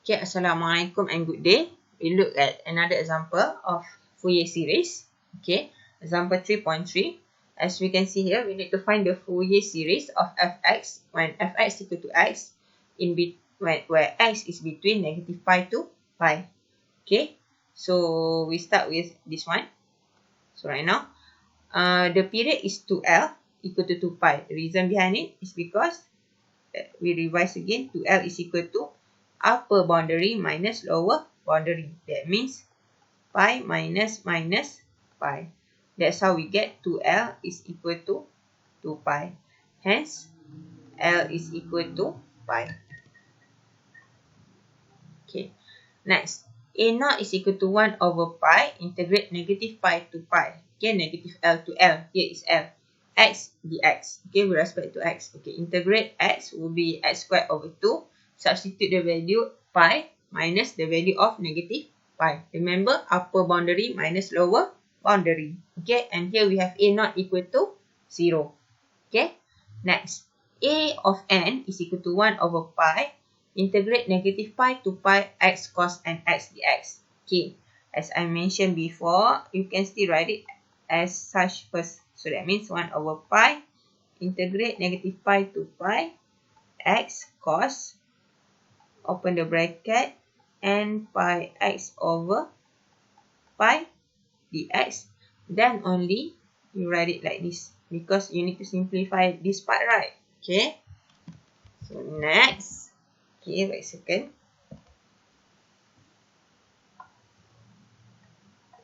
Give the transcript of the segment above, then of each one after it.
Okay, Assalamualaikum and good day. We look at another example of Fourier series. Okay, example 3.3. As we can see here, we need to find the Fourier series of fx when fx equal to x where x is between negative pi to pi. Okay, so we start with this one. So right now, the period is 2L equal to 2 pi. The reason behind it is because we revise again, 2L is equal to upper boundary minus lower boundary. That means pi minus pi. That's how we get 2L is equal to 2 pi. Hence, L is equal to pi. Okay. Next, A0 is equal to 1 over pi. Integrate negative pi to pi. Okay, negative L to L. Here is L. X dx. Okay, with respect to x. Okay, integrate x will be x squared over 2. Substitute the value pi minus the value of negative pi. Remember, upper boundary minus lower boundary. Okay, and here we have A0 equal to 0. Okay, next, A of n is equal to 1 over pi. Integrate negative pi to pi x cos n x dx. Okay, as I mentioned before, you can still write it as such first. So that means 1 over pi. Integrate negative pi to pi x cos, open the bracket, and pi x over pi dx. Then only you write it like this, because you need to simplify this part, right? Okay, so next, okay, wait a second.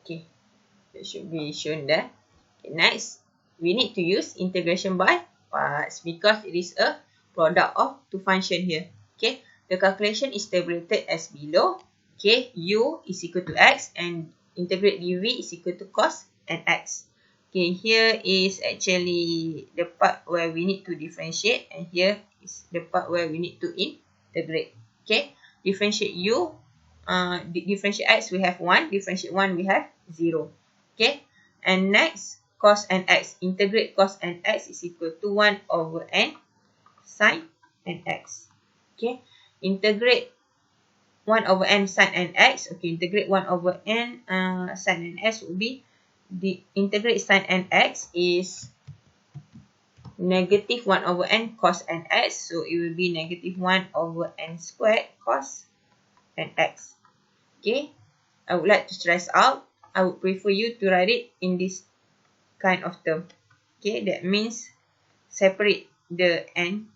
Okay, that should be shown there. Okay, next, we need to use integration by parts because it is a product of two functions here. Okay, the calculation is tabulated as below. Okay, u is equal to x and integrate dv is equal to cos and x. Okay, here is actually the part where we need to differentiate, and here is the part where we need to integrate. Okay, differentiate u, differentiate x we have 1, differentiate 1 we have 0. Okay, and next, cos and x. Integrate cos and x is equal to 1 over n sin and x. Okay, integrate 1 over n sin and x. Okay, integrate 1 over n sin and x will be, the integrate sin and x is negative 1 over n cos and x. So it will be negative 1 over n squared cos and x. Okay, I would like to stress out, I would prefer you to write it in this kind of term. Okay, that means separate the n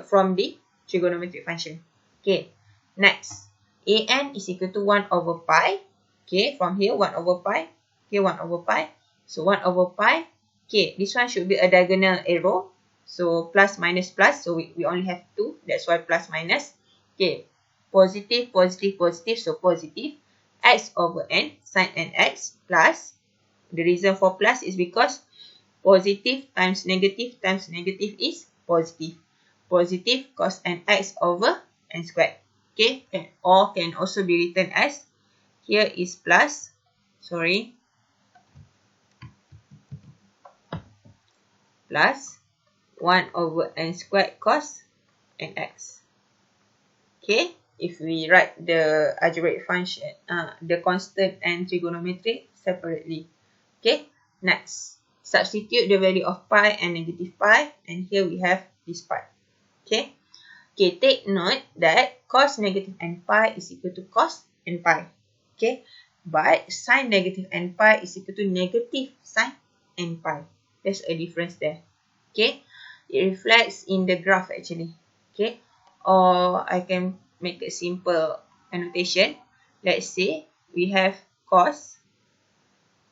from the trigonometric function. Okay, next, an is equal to 1 over pi. Okay, from here 1 over pi. Okay, 1 over pi. So 1 over pi. Okay, this one should be a diagonal arrow. So plus minus plus. So we only have 2. That's why plus minus. Okay, positive, positive, positive. So positive. X over n sin n x plus. The reason for plus is because positive times negative is positive. Positive cos n x over n squared. Okay, or can also be written as, here is plus, plus 1 over n squared cos n x. Okay, if we write the algebraic function, the constant and trigonometry separately. Okay, next, substitute the value of pi and negative pi, and here we have this part. Okay, take note that cos negative n pi is equal to cos n pi. Okay, but sin negative n pi is equal to negative sin n pi. There's a difference there. Okay, it reflects in the graph actually. Okay, or I can make a simple annotation. Let's say we have cos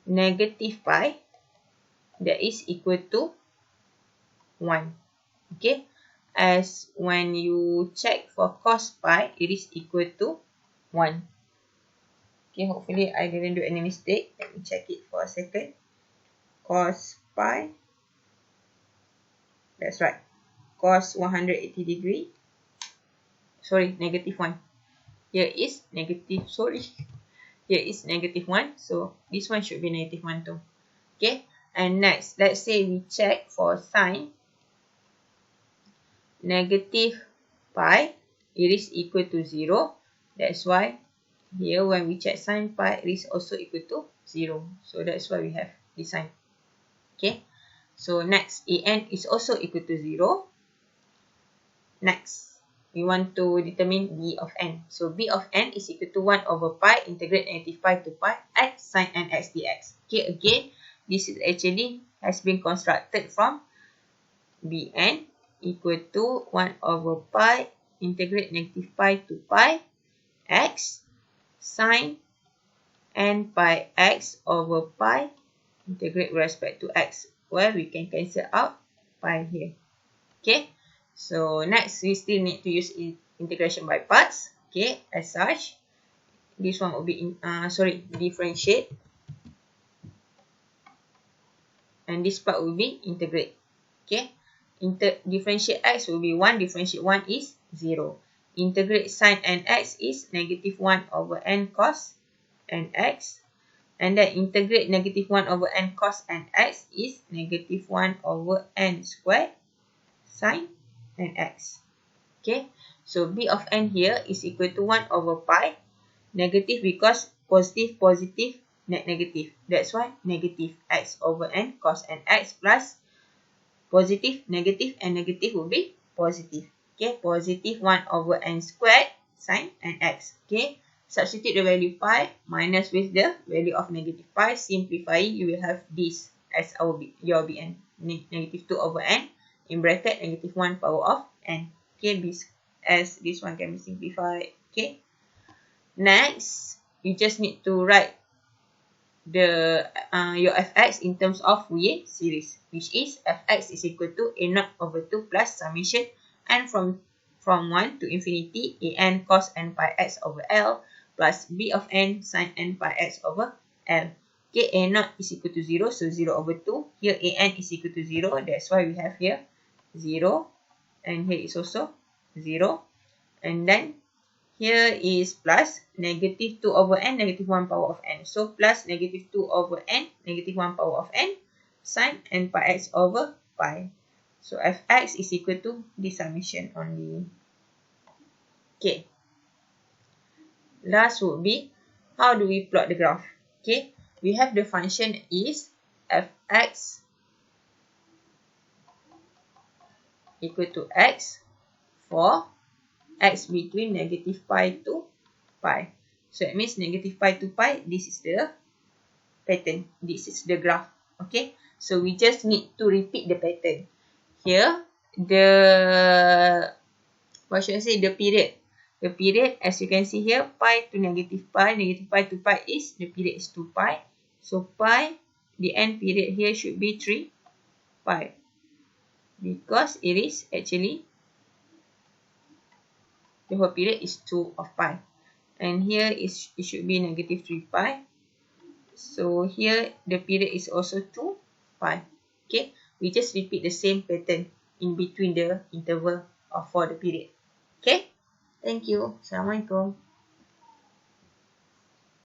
negative pi that is equal to 1. Okay, as when you check for cos pi, it is equal to 1. Okay, hopefully I didn't do any mistake. Let me check it for a second. Cos pi, that's right, cos 180 degree. Sorry, negative 1. Here is negative, here is negative 1. So this one should be negative 1 too. Okay, and next, let's say we check for sin negative pi, it is equal to 0. That's why here when we check sin pi, it is also equal to 0. So that's why we have this sign. Okay. So next, an is also equal to 0. Next, we want to determine b of n. So b of n is equal to 1 over pi integrate negative pi to pi x sin nx dx. Okay, again, this is actually has been constructed from bn equal to 1 over pi integrate negative pi to pi x sin n pi x over pi integrate with respect to x, where we can cancel out pi here. Okay, so next we still need to use integration by parts. Okay, as such, this one will be differentiate, and this part will be integrate. Okay, differentiate x will be 1, differentiate 1 is 0. Integrate sin nx is negative 1 over n cos nx. And then integrate negative 1 over n cos nx is negative 1 over n squared sin nx. Okay, so b of n here is equal to 1 over pi. Negative because positive, positive, negative. That's why negative x over n cos nx plus positive, negative, and negative will be positive. Okay, positive 1 over n squared sin nx. Okay, substitute the value pi minus with the value of negative pi. Simplifying, you will have this as your bn. Negative 2 over n in bracket negative 1 power of n. Okay, as this one can be simplified. Okay, next, you just need to write the your fx in terms of Fourier series, which is fx is equal to a0 over 2 plus summation n from 1 to infinity an cos n pi x over L plus b of n sin n pi x over L. Okay, a0 is equal to 0, so 0 over 2. Here an is equal to 0, that's why we have here 0, and here is also 0. And then here is plus negative 2 over n, negative 1 power of n. So plus negative 2 over n, negative 1 power of n, sin n pi x over pi. So fx is equal to this summation only. Okay. Last would be, how do we plot the graph? Okay. We have the function is fx equal to x for x between negative pi to pi. So it means negative pi to pi, this is the pattern. This is the graph. Okay. So we just need to repeat the pattern. Here, the period. The period, as you can see here, pi to negative pi to pi is, the period is 2 pi. So pi, the end period here should be 3 pi. Because it is actually, the whole period is 2 of pi. And here it should be negative 3 pi. So here the period is also 2 pi. Okay, we just repeat the same pattern in between the interval for the period. Okay, thank you. Assalamualaikum.